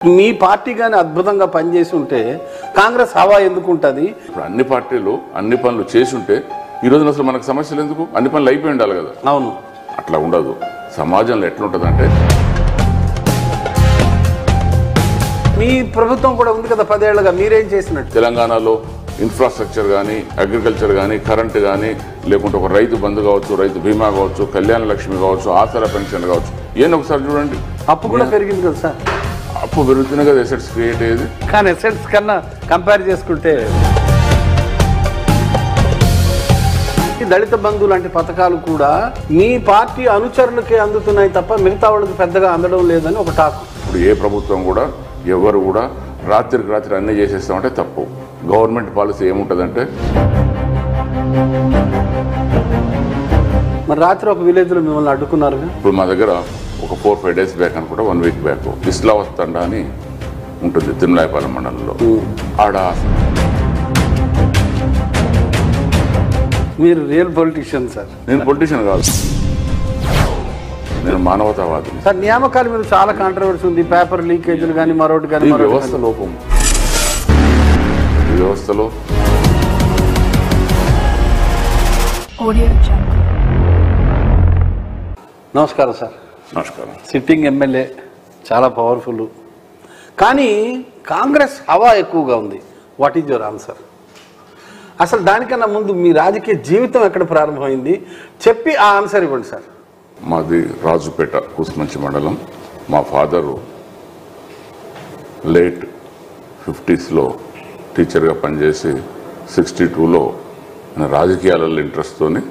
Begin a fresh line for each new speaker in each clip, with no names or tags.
మీ party గాని అద్భుతంగా పనిచేసి ఉంటే కాంగ్రెస్ హవా ఎందుకు ఉంటుంది?
అన్ని పార్టీలు అన్ని పనులు చేసి ఉంటే ఈ రోజున అసలు మనకు సమస్యలు ఎందుకు? అన్ని పనులు అయిపోయి ఉండాలి కదా.
అవును,
అట్లా ఉండదు. సమాజంలో ఎట్లుంటుందంటే
మీ ప్రభుత్వం కూడా ఉంది కదా 10 ఏళ్లుగా, మీరేం చేసినట్టు?
తెలంగాణలో ఇన్ఫ్రాస్ట్రక్చర్ కానీ, అగ్రికల్చర్ కానీ, కరెంటు కానీ, లేకుంటే ఒక రైతు బంధు కావచ్చు, రైతు బీమా కావచ్చు, కళ్యాణ లక్ష్మి కావచ్చు, ఆసరా పెన్షన్ కావచ్చు, ఏం ఒకసారి చూడండి.
అప్పు కూడా పెరిగింది కదా సార్.
అప్పు పెరుగుతూనే కదా ఎసెట్స్ క్రియేట్ అయ్యేది.
కానీ ఎసెట్స్ కన్నా కంపేర్ చేసుకుంటే దళిత బంధు లాంటి పథకాలు కూడా మీ పార్టీ అనుచరులకే అందుతున్నాయి తప్ప మిగతా వాళ్ళకి పెద్దగా అందడం లేదని ఒక టాక్.
ఇప్పుడు ఏ ప్రభుత్వం కూడా ఎవరు కూడా రాత్రికి రాత్రి అన్నీ చేసేస్తామంటే తప్పు. గవర్నమెంట్ పాలసీ ఏముంటుందంటే,
మరి రాత్రి ఒక విలేజ్లో మిమ్మల్ని అడ్డుకున్నారుగా.
ఇప్పుడు మా దగ్గర ఒక 4-5 డేస్ బ్యాక్ అనుకుంటా, 1 వీక్ బ్యాక్ ఇస్లావస్తండ అని ఉంటుంది తిరుమలాయపాలెం మండలంలో. ఆడ
మీరు రియల్ పొలిటీషియన్ సార్.
నేను పొలిటీషియన్ కాదు, నేను మానవతావాదిని
సార్. నియామకాల మీద చాలా కాంట్రవర్సీ ఉంది, పేపర్ లీకేజీలు కానీ మరొకటి కానీ.
వ్యవస్థ లోపం, వ్యవస్థలో
నమస్కారం సార్.
నమస్కారం.
సిట్టింగ్ ఎమ్మెల్యే, చాలా పవర్ఫుల్, కానీ కాంగ్రెస్ హవా ఎక్కువగా ఉంది. What is your answer? అసలు దానికన్నా ముందు మీ రాజకీయ జీవితం ఎక్కడ ప్రారంభమైంది చెప్పి ఆ ఆన్సర్ ఇవ్వండి సార్.
మాది రాజుపేట కూసుమంచి మండలం. మా ఫాదరు లేట్ 50s టీచర్గా పనిచేసి 62లో రాజకీయాలలో ఇంట్రెస్ట్తోని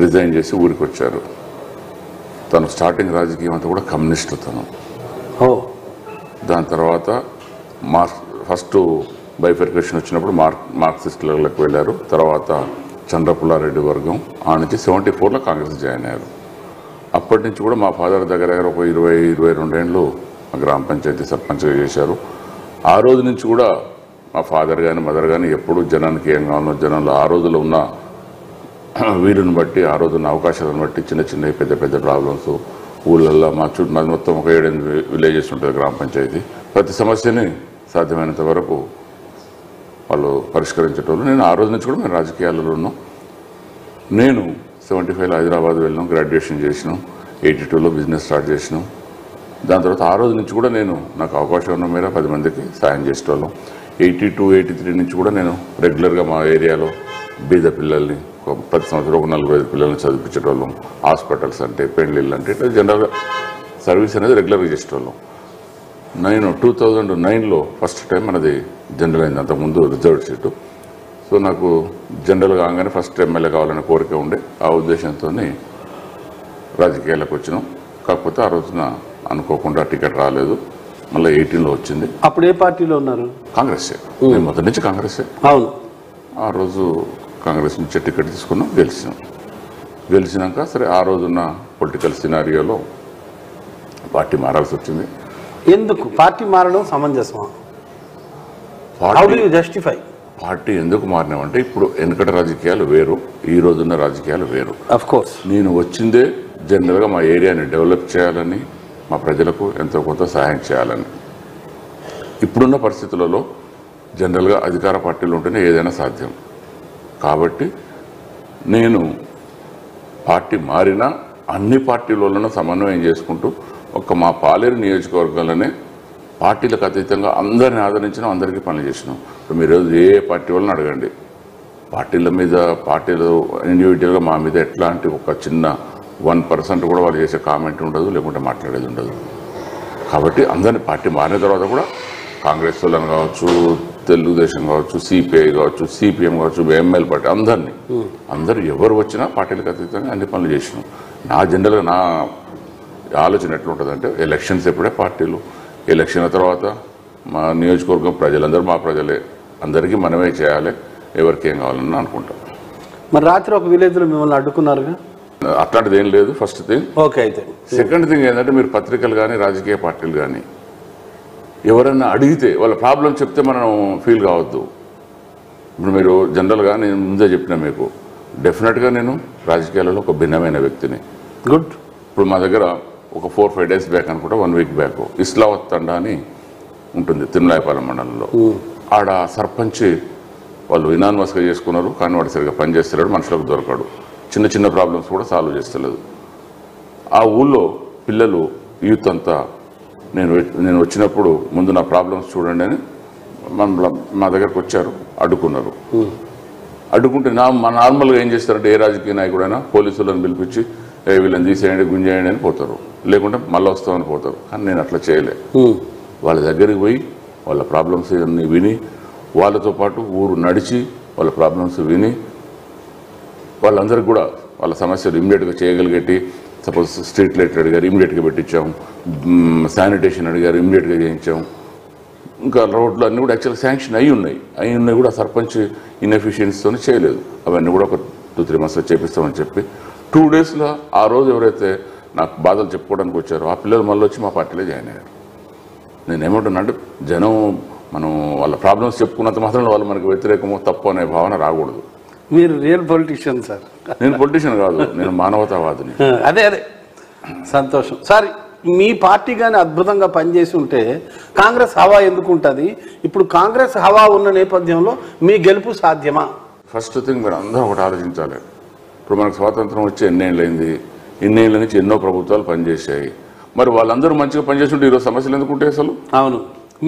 రిజైన్ చేసి ఊరికి వచ్చారు. తను స్టార్టింగ్ రాజకీయం అంతా కూడా కమ్యూనిస్టు తను. దాని తర్వాత ఫస్ట్ బైఫర్కేషన్ వచ్చినప్పుడు మార్క్సిస్టులకు వెళ్ళారు. తర్వాత చంద్రపుల్లారెడ్డి వర్గం, ఆ నుంచి 74లో కాంగ్రెస్ జాయిన్ అయ్యారు. అప్పటి నుంచి కూడా మా ఫాదర్ దగ్గర ఒక 20-22 ఏళ్ళు గ్రామ పంచాయతీ సర్పంచ్గా చేశారు. ఆ రోజు నుంచి కూడా మా ఫాదర్ కానీ మదర్ కానీ ఎప్పుడు జనానికి ఏం కావాలో, జనంలో ఆ రోజులో ఉన్న వీలుని బట్టి, ఆ రోజున్న అవకాశాలను బట్టి చిన్న చిన్న పెద్ద పెద్ద ప్రాబ్లమ్స్ ఊళ్ళల్లో మాది మొత్తం ఒక 7-8 విలేజెస్ ఉంటుంది గ్రామ పంచాయతీ. ప్రతి సమస్యని సాధ్యమైనంత వరకు వాళ్ళు పరిష్కరించేటోళ్ళు. నేను ఆ రోజు నుంచి కూడా మేము రాజకీయాలలో ఉన్నాం. నేను 75లో హైదరాబాద్ వెళ్ళినాం, గ్రాడ్యుయేషన్ చేసినాం. 82లో బిజినెస్ స్టార్ట్ చేసినాం. దాని తర్వాత ఆ రోజు నుంచి కూడా నేను నాకు అవకాశం ఉన్న మేర 10 మందికి సాయం చేసేటోళ్ళం. 82-83 నుంచి కూడా నేను రెగ్యులర్గా మా ఏరియాలో బీద పిల్లల్ని ప్రతి సంవత్సరం ఒక 4-5 పిల్లల్ని చదివించేటోళ్ళం. హాస్పిటల్స్ అంటే, పెళ్ళిళ్ళు అంటే, ఇట్లా జనరల్గా సర్వీస్ అనేది రెగ్యులర్గా చేసేటోళ్ళం. నేను 2009లో ఫస్ట్ టైం మనది జనరల్ అయింది, అంతకుముందు రిజర్వ్డ్ సీటు. సో నాకు జనరల్ కాగానే ఫస్ట్ ఎమ్మెల్యే కావాలనే కోరిక ఉండే. ఆ ఉద్దేశంతో రాజకీయాలకు వచ్చినాం. కాకపోతే ఆ రోజున అనుకోకుండా టికెట్ రాలేదు. మళ్ళీ 18లో వచ్చింది.
అప్పుడు ఏ పార్టీలో ఉన్నారు?
కాంగ్రెస్. నేను మొదటి నుంచి కాంగ్రెస్.
అవును.
ఆ రోజు కాంగ్రెస్ నుంచి టికెట్ తీసుకున్నాం, గెలిచినాక సరే ఆ రోజున్న పొలిటికల్ సినారియోలో పార్టీ మారాల్సి వచ్చింది.
ఎందుకు పార్టీ మారడం సమంజసమా? How do you justify?
Party ఎందుకు మారినామంటే, ఇప్పుడు వెనుకట రాజకీయాలు వేరు, ఈ రోజున్న రాజకీయాలు వేరు.
Of course.
నేను వచ్చిందే జనరల్గా మా ఏరియాని డెవలప్ చేయాలని, మా ప్రజలకు ఎంతో కొంత సహాయం చేయాలని. ఇప్పుడున్న పరిస్థితులలో జనరల్గా అధికార పార్టీలు ఉంటేనే ఏదైనా సాధ్యం. కాబట్టి నేను పార్టీ మారినా అన్ని పార్టీలలో సమన్వయం చేసుకుంటూ మా పాలేరు నియోజకవర్గాలనే పార్టీలకు అతీతంగా అందరిని ఆదరించినాం, అందరికీ పనులు చేసినాం. మీరు ఏ పార్టీ వాళ్ళని అడగండి, పార్టీలు ఇండివిజువల్గా మా మీద ఎట్లాంటి ఒక చిన్న 1% కూడా వాళ్ళు చేసే కామెంట్ ఉండదు, లేకుంటే మాట్లాడేది ఉండదు. కాబట్టి అందరినీ పార్టీ మారిన తర్వాత కూడా కాంగ్రెస్ వాళ్ళని కావచ్చు, తెలుగుదేశం కావచ్చు, సిపిఐ కావచ్చు, సిపిఎం కావచ్చు, ఎంఎల్ పార్టీ అందరూ ఎవరు వచ్చినా పార్టీలకు అతీతంగా అన్ని పనులు చేసినాం. జనరల్గా నా ఆలోచన ఎట్లుంటుందంటే, ఎలక్షన్స్ ఎప్పుడే పార్టీలు, ఎలక్షన్ తర్వాత మా నియోజకవర్గం ప్రజలందరూ మా ప్రజలే, అందరికీ మనమే చేయాలి, ఎవరికి ఏం కావాలని అనుకుంటాం.
మరి రాత్రి ఒక విలేజ్లో మిమ్మల్ని అడ్డుకున్నారుగా?
అట్లాంటిది ఏం లేదు. First thing.
ఓకే. అయితే
సెకండ్ థింగ్ ఏంటంటే, మీరు పత్రికలు కానీ రాజకీయ పార్టీలు కానీ ఎవరన్నా అడిగితే వాళ్ళ ప్రాబ్లం చెప్తే మనం ఫీల్ కావద్దు. ఇప్పుడు మీరు జనరల్గా నేను ముందే చెప్పిన మీకు, డెఫినెట్గా నేను రాజకీయాలలో ఒక భిన్నమైన వ్యక్తిని.
గుడ్.
ఇప్పుడు మా దగ్గర ఒక 4-5 days బ్యాక్ అనుకుంటా, 1 week బ్యాక్ ఇస్లావత్ తండా అని ఉంటుంది తిరుమలాయపాలెం మండలంలో. ఆడ సర్పంచ్ వాళ్ళు ఇనానిమస్గా చేసుకున్నారు, కానీ వాడు సరిగ్గా పనిచేస్తలేడు, మనుషులకు దొరకడు, చిన్న చిన్న ప్రాబ్లమ్స్ కూడా సాల్వ్ చేస్తలేదు. ఆ ఊళ్ళో పిల్లలు యూత్ అంతా నేను వచ్చినప్పుడు ముందు నా ప్రాబ్లమ్స్ చూడండి అని మా దగ్గరకు వచ్చారు, అడ్డుకున్నారు. అడ్డుకుంటే నార్మల్గా ఏం చేస్తారంటే ఏ రాజకీయ నాయకుడైనా పోలీసులను పిలిపించి వీళ్ళని తీసేయండి గుంజేయండి అని పోతారు, లేకుంటే మళ్ళీ వస్తామని పోతారు. కానీ నేను అట్లా చేయలే. వాళ్ళ దగ్గరికి పోయి వాళ్ళ ప్రాబ్లమ్స్ అన్ని విని, వాళ్ళతో పాటు ఊరు నడిచి వాళ్ళ ప్రాబ్లమ్స్ విని, వాళ్ళందరికీ కూడా వాళ్ళ సమస్యలు ఇమ్మీడియట్గా చేయగలిగేటి. సపోజ్ స్ట్రీట్ లైట్ అడిగారు, ఇమ్మీడియట్గా పెట్టించాం. శానిటేషన్ అడిగారు, ఇమ్మీడియట్గా చేయించాం. ఇంకా రోడ్లు అన్నీ కూడా యాక్చువల్గా శాంక్షన్ అయి ఉన్నాయి కూడా సర్పంచ్ ఇన్ఎఫిషియన్సీతో చేయలేదు. అవన్నీ కూడా ఒక 2-3 monthsలో చేపిస్తామని చెప్పి 2 daysలో ఆ రోజు ఎవరైతే నాకు బాధలు చెప్పుకోవడానికి వచ్చారో ఆ పిల్లలు మళ్ళీ వచ్చి మా పార్టీలో జాయిన్ అయ్యారు. నేనేమంటున్నా అంటే జనం మనం వాళ్ళ ప్రాబ్లమ్స్ చెప్పుకున్నంత మాత్రం వాళ్ళు మనకు వ్యతిరేకమో తప్పు అనే భావన రాకూడదు.
మీరు రియల్ పొలిటీషియన్ సార్.
నేను పొలిటీషియన్ కాదు, నేను మానవతావాదిని.
అదే సంతోషం సార్. మీ పార్టీ కానీ అద్భుతంగా పనిచేసి ఉంటే కాంగ్రెస్ హవా ఎందుకు ఉంటుంది? ఇప్పుడు కాంగ్రెస్ హవా ఉన్న నేపథ్యంలో మీ గెలుపు సాధ్యమా?
ఫస్ట్ థింగ్ మీరు అందరూ ఒకటి ఆలోచించాలి. ఇప్పుడు మనకు స్వాతంత్రం వచ్చి ఎన్నేళ్ళైంది, ఇన్నేళ్ళ నుంచి ఎన్నో ప్రభుత్వాలు పనిచేశాయి. మరి వాళ్ళందరూ మంచిగా పనిచేస్తుంటే ఈరోజు సమస్యలు ఎందుకుంటాయి అసలు?
అవును,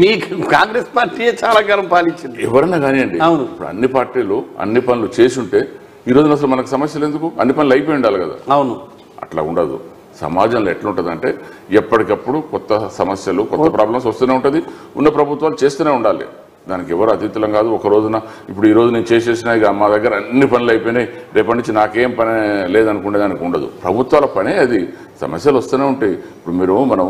మీ కాంగ్రెస్ పార్టీయే చాలా కాలం పాలించింది.
ఎవరన్నా కానివ్వండి,
అవును,
ఇప్పుడు అన్ని పార్టీలు అన్ని పనులు చేసి ఉంటే ఈ రోజున అసలు మనకు సమస్యలు ఎందుకు? అన్ని పనులు అయిపోయి ఉండాలి కదా.
అవును,
అట్లా ఉండదు. సమాజంలో ఎట్లుంటుంది అంటే ఎప్పటికప్పుడు కొత్త సమస్యలు, కొత్త ప్రాబ్లమ్స్ వస్తూనే ఉంటుంది. ఉన్న ప్రభుత్వాలు చేస్తూనే ఉండాలి. దానికి ఎవరు అతీతులం కాదు. ఒక రోజున ఇప్పుడు ఈ రోజు నేను చేసేసినా ఇక మా దగ్గర అన్ని పనులు అయిపోయినాయి, రేపటి నుంచి నాకేం పని లేదనుకునే దానికి ఉండదు. ప్రభుత్వాల పనే అది. సమస్యలు వస్తూనే ఉంటాయి. ఇప్పుడు మనం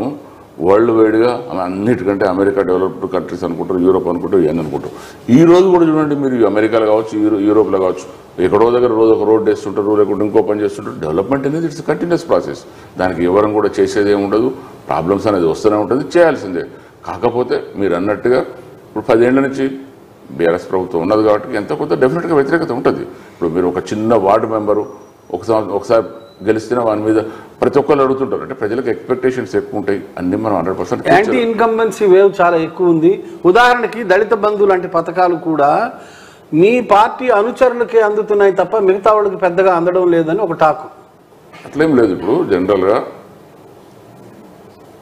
వరల్డ్ వైడ్గా అన్నిటికంటే అమెరికా డెవలప్డ్ కంట్రీస్ అనుకుంటారు, యూరోప్ అనుకుంటారు, ఇవన్నీ అనుకుంటారు. ఈ రోజు కూడా చూడండి మీరు, అమెరికాలో కావచ్చు, యూరోప్లో కావచ్చు, ఎక్కడో దగ్గర రోజు ఒక రోడ్ వేస్తుంటారు, లేకుంటే ఇంకో పని చేస్తుంటారు. డెవలప్మెంట్ అనేది ఇట్స్ కంటిన్యూస్ ప్రాసెస్. దానికి ఎవరం కూడా చేసేది ఏమి ఉండదు. ప్రాబ్లమ్స్ అనేది వస్తూనే ఉంటుంది, చేయాల్సిందే. కాకపోతే మీరు అన్నట్టుగా ఇప్పుడు 10 ఏళ్ల నుంచి బీఆర్ఎస్ ప్రభుత్వం ఉన్నది కాబట్టి ఎంతో కొంత డెఫినెట్గా వ్యతిరేకత ఉంటుంది. ఇప్పుడు మీరు ఒక చిన్న వార్డు మెంబరు ఒకసారి గెలిస్తేనే వాని మీద ప్రతి ఒక్కరు అడుగుతుంటారు. అంటే ప్రజలకు ఎక్స్పెక్టేషన్స్ ఎక్కువ ఉంటాయి. అన్ని మనం 100%
యాంటీ ఇన్కంబెన్సీ వేవ్ చాలా ఎక్కువ ఉంది. ఉదాహరణకి దళిత బంధు లాంటి పథకాలు కూడా మీ పార్టీ అనుచరులకే అందుతున్నాయి తప్ప మిగతా వాళ్ళకి పెద్దగా అందడం లేదని ఒక టాక్.
అట్లేం లేదు. ఇప్పుడు జనరల్గా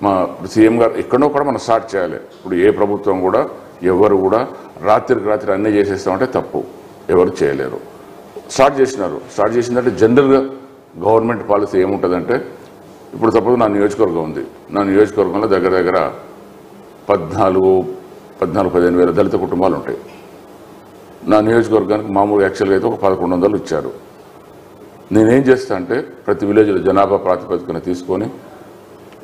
మా సీఎం గారు ఎక్కడో కూడా మనం స్టార్ట్ చేయాలి. ఇప్పుడు ఏ ప్రభుత్వం కూడా ఎవరు కూడా రాత్రికి రాత్రి అన్నీ చేసేస్తామంటే తప్పు, ఎవరు చేయలేరు. స్టార్ట్ చేసిందంటే జనరల్గా గవర్నమెంట్ పాలసీ ఏముంటుందంటే, ఇప్పుడు సపోజ్ నా నియోజకవర్గం ఉంది. నా నియోజకవర్గంలో దగ్గర 14-15 వేల దళిత కుటుంబాలు ఉంటాయి. నా నియోజకవర్గానికి మామూలుగా యాక్చువల్గా అయితే ఒక 1100 ఇచ్చారు. నేనేం చేస్తా అంటే ప్రతి విలేజ్లో జనాభా ప్రాతిపదికన తీసుకొని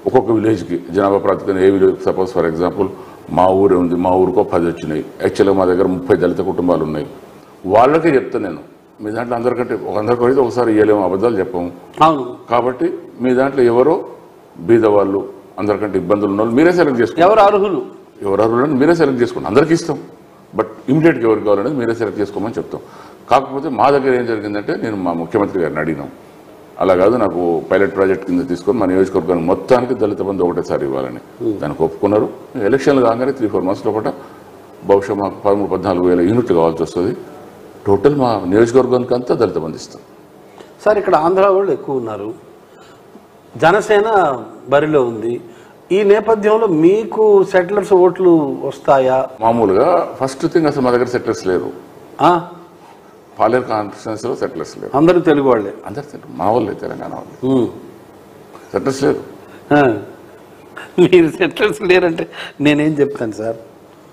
ఒక్కొక్క విలేజ్కి జనాభా ప్రాతిపదికన ఏ విలేజ్, సపోజ్ ఫర్ ఎగ్జాంపుల్ మా ఊరే ఉంది, మా ఊరికో 10 వచ్చినాయి. యాక్చువల్గా మా దగ్గర 30 దళిత కుటుంబాలు ఉన్నాయి. వాళ్ళకే చెప్తాను నేను, మీ దాంట్లో అందరికంటే అందరికైతే ఒకసారి ఇవ్వలేము, అబద్ధాలు చెప్పము. కాబట్టి మీ దాంట్లో ఎవరో బీదవాళ్ళు, అందరికంటే ఇబ్బందులు ఉన్న వాళ్ళు మీరే సెలెక్ట్ చేసుకోండి. ఎవరు అర్హులు అని మీరే సెలెక్ట్ చేసుకోండి. అందరికీ ఇస్తాం, బట్ ఇమీడియట్గా ఎవరికి కావాలనేది మీరే సెలెక్ట్ చేసుకోమని చెప్తాం. కాకపోతే మా దగ్గర ఏం జరిగిందంటే, నేను మా ముఖ్యమంత్రి గారిని అడిగినాం, అలా కాదు నాకు పైలట్ ప్రాజెక్ట్ కింద తీసుకొని మా నియోజకవర్గానికి మొత్తానికి దళిత బంధు ఒకటేసారి ఇవ్వాలని. దానికి ఒప్పుకున్నారు. ఎలక్షన్లు కాగానే 3-4 months లోపల బహుశా మాకు 13-14 వేల యూనిట్లు కావాల్సి వస్తుంది. టోటల్ మా నియోజకవర్గానికి అంతా దళిత బంధు ఇస్తాం. సార్ ఇక్కడ ఆంధ్ర వాళ్ళు ఎక్కువ ఉన్నారు, జనసేన బరిలో ఉంది. ఈ నేపథ్యంలో మీకు సెటిలర్స్ ఓట్లు వస్తాయా? మామూలుగా ఫస్ట్ థింగ్ అసలు మా దగ్గర సెటిలర్స్ లేరు. పాలేరు కాన్స్టిట్యున్సీలో సెటిలర్స్ లేరు. అందరూ తెలుగు వాళ్ళే, అందరు తెలుగు, మా వాళ్ళే, తెలంగాణ వాళ్ళు. సెటిలర్స్ లేరు. మీరు సెటిలర్స్ లేరంటే నేనేం చెప్తాను సార్?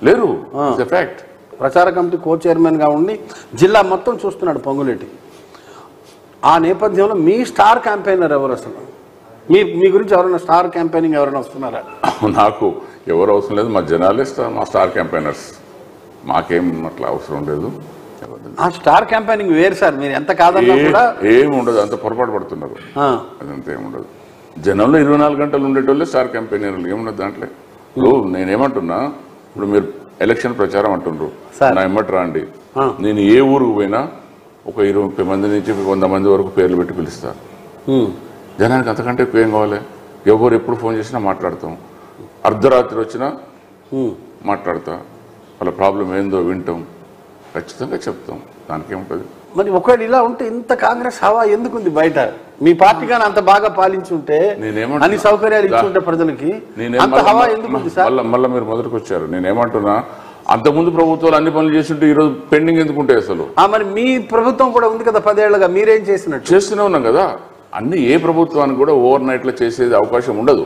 లేరు, ఫ్యాక్ట్. ప్రచార కమిటీ కో చైర్మన్గా ఉండి జిల్లా మొత్తం చూస్తున్నాడు పొంగులేటి. ఆ నేపథ్యంలో మీ స్టార్ క్యాంపెయినర్ ఎవరు అసలు? మీ గురించి ఎవరైనా స్టార్ క్యాంపెయినింగ్ ఎవరైనా వస్తున్నారా? నాకు ఎవరు అవసరం లేదు, మా జనాలే మా స్టార్ క్యాంపెయినర్స్. మాకేం అట్లా అవసరం లేదు. ఆ స్టార్ క్యాంపెయినింగ్ వేరు సార్, మీరు ఎంత కాదన్నా కూడా ఏమి ఉండదు. అంత పొరపాటు పడుతున్నారు, అదంతా ఏముండదు. జనంలో 24 గంటలు ఉండేటోళ్ళే స్టార్ క్యాంపెయినర్లు, ఏముండదు దాంట్లో. ఇప్పుడు నేనేమంటున్నా, ఇప్పుడు మీరు ఎలక్షన్ ప్రచారం అంటుండ్రు, నా ఎమ్మటి రాండి. నేను ఏ ఊరికి పోయినా ఒక 20-30 మంది నుంచి 100 మంది వరకు పేర్లు పెట్టి పిలుస్తాను. జనానికి అంతకంటే ఎక్కువ ఏం కావాలి? ఎవరు ఎప్పుడు ఫోన్ చేసినా మాట్లాడతాం, అర్ధరాత్రి వచ్చినా మాట్లాడతా, వాళ్ళ ప్రాబ్లం ఏందో వింటాం, ఖచ్చితంగా చెప్తాం, దానికేముంటుంది.
మరి ఒకవేళ ఇలా ఉంటే ఇంత కాంగ్రెస్ హవా ఎందుకుంది బయట? మీ పార్టీ కానీ అంత బాగా పాలించి ఉంటే, అన్ని సౌకర్యాలు ఇచ్చుంటే ప్రజలకి, అంత హవా ఎందుకుంది సార్?
మళ్ళీ మీరు మొదటికి వచ్చారు. నేనేమంటున్నా, అంతకుముందు ప్రభుత్వాలు అన్ని పనులు చేస్తుంటే ఈరోజు పెండింగ్ ఎందుకుంటాయి అసలు?
మరి మీ ప్రభుత్వం కూడా ఉంది కదా 10 ఏళ్లుగా, మీరేం చేసినట్టు?
చేస్తూనే ఉన్నాం కదా. అన్ని ఏ ప్రభుత్వానికి కూడా ఓవర్ నైట్ లో చేసేది అవకాశం ఉండదు.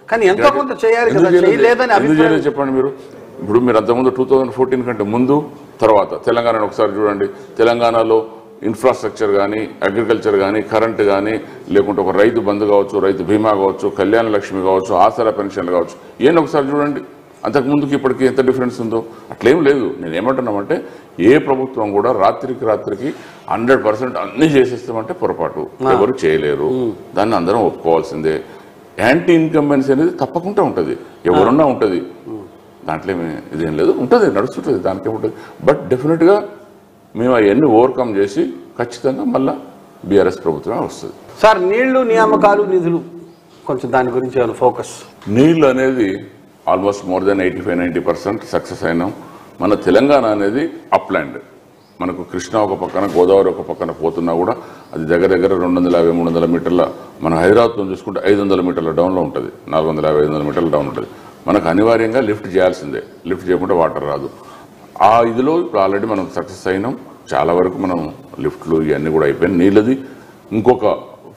కానీ ఎంతో కొంత చేయాలి కదా, చేయలేదని అభిప్రాయం.
చెప్పండి మీరు. ఇప్పుడు మీరు అంతకుముందు 2014 కంటే ముందు తర్వాత తెలంగాణను ఒకసారి చూడండి. తెలంగాణలో ఇన్ఫ్రాస్ట్రక్చర్ కానీ, అగ్రికల్చర్ కానీ, కరెంటు కానీ, లేకుంటే ఒక రైతు బంధు కావచ్చు, రైతు బీమా కావచ్చు, కళ్యాణ లక్ష్మి కావచ్చు, ఆసరా పెన్షన్లు కావచ్చు, ఏం ఒకసారి చూడండి. అంతకుముందుకి ఇప్పటికి ఎంత డిఫరెన్స్ ఉందో. అట్లేం లేదు. నేనేమంటున్నామంటే, ఏ ప్రభుత్వం కూడా రాత్రికి 100% అన్ని చేసేస్తామంటే పొరపాటు. ఎవరు చేయలేరు. దాన్ని అందరం ఒప్పుకోవాల్సిందే. యాంటీ ఇన్కంబెన్సీ అనేది తప్పకుండా ఉంటుంది, ఎవరున్నా ఉంటుంది. దాంట్లో ఇదేం లేదు, ఉంటుంది, నడుస్తుంటుంది, దానికే ఉంటుంది. బట్ డెఫినెట్గా మేము అవన్నీ ఓవర్కమ్ చేసి ఖచ్చితంగా మళ్ళీ బీఆర్ఎస్ ప్రభుత్వమే వస్తుంది.
సార్, నీళ్లు, నియామకాలు, నిధులు, కొంచెం దాని గురించి ఏమైనా ఫోకస్?
నీళ్ళు అనేది ఆల్మోస్ట్ మోర్ దెన్ 85-90% సక్సెస్ అయినాం. మన తెలంగాణ అనేది అప్లాండ్. మనకు కృష్ణ ఒక పక్కన, గోదావరి ఒక పక్కన పోతున్నా కూడా అది దగ్గర 250-300 మీటర్ల, మన హైదరాబాద్తో చూసుకుంటే 500 మీటర్ల డౌన్లో ఉంటుంది. 450-500 మీటర్ల డౌన్ ఉంటుంది. మనకు అనివార్యంగా లిఫ్ట్ చేయాల్సిందే. లిఫ్ట్ చేయకుండా వాటర్ రాదు. ఆ ఇదిలో ఇప్పుడు ఆల్రెడీ మనం సక్సెస్ అయినాం. చాలా వరకు మనం లిఫ్ట్లు ఇవన్నీ కూడా అయిపోయినాయి. నీళ్ళది ఇంకొక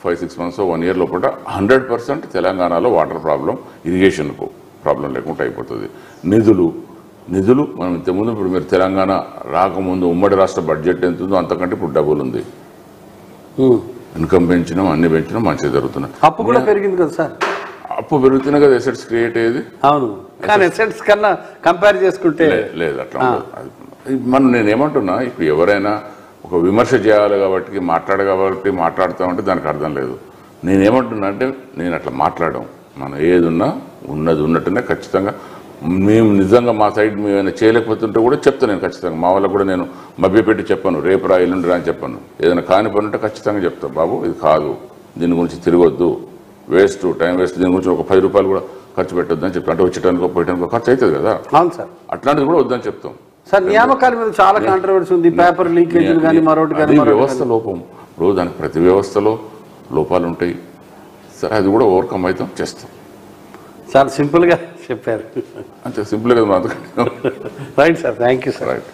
5-6 months 1 year లోపల 100% తెలంగాణలో వాటర్ ప్రాబ్లం, ఇరిగేషన్కు ప్రాబ్లం లేకుండా అయిపోతుంది. నిధులు మనం ఇంతకుముందు, ఇప్పుడు మీరు తెలంగాణ రాకముందు ఉమ్మడి రాష్ట్ర బడ్జెట్ ఎంత ఉందో అంతకంటే ఇప్పుడు డబుల్ ఉంది. ఇన్కమ్ పెంచినాం, అన్ని పెంచినాం, మంచిగా జరుగుతున్నాయి.
అప్పు కూడా పెరిగింది కదా సార్?
అప్పు పెరుగుతున్నా కదా ఎసెట్స్ క్రియేట్ అయ్యేది.
అవును, కానీ ఎసెట్స్ కన్నా కంపేర్ చేసుకుంటే
లేదు అట్లా. మనం నేనేమంటున్నా, ఇప్పుడు ఎవరైనా ఒక విమర్శ చేయాలి కాబట్టి మాట్లాడతామంటే దానికి అర్థం లేదు. నేనేమంటున్నా అంటే, నేను అట్లా మాట్లాడడం, మనం ఏది ఉన్నా ఉన్నది ఉన్నట్టునే ఖచ్చితంగా. మేము నిజంగా మా సైడ్ మేము ఏమైనా చేయలేకపోతుంటే కూడా చెప్తాను. నేను ఖచ్చితంగా మా వాళ్ళకు కూడా నేను మభ్యపెట్టి చెప్పాను, రేపు రా ఎల్లుండి రా అని చెప్పాను. ఏదైనా కాని పని ఉంటే ఖచ్చితంగా చెప్తాను, బాబు ఇది కాదు, దీని గురించి తిరగొద్దు, వేస్ట్, టైం వేస్ట్, దీని గురించి ఒక 10 రూపాయలు కూడా ఖర్చు పెట్టొద్దు అని చెప్పి, అంటే వచ్చేటానికో పోయటానికో ఖర్చు అవుతుంది కదా.
అవును సార్,
అట్లాంటిది కూడా వద్దని చెప్తాం.
సార్, నియామకాల మీద చాలా కాంట్రవర్సీ ఉంది. పేపర్ లీకేజ్ కానీ మరొకటి కానీ,
వ్యవస్థ లోపం. ఇప్పుడు దానికి ప్రతి వ్యవస్థలో లోపాలు ఉంటాయి సరే, అది కూడా ఓవర్కమ్ అవుతాం, చేస్తాం.
చాలా సింపుల్గా చెప్పారు.
అంతే సింపుల్గా.
Right sir, thank you sir.
Right.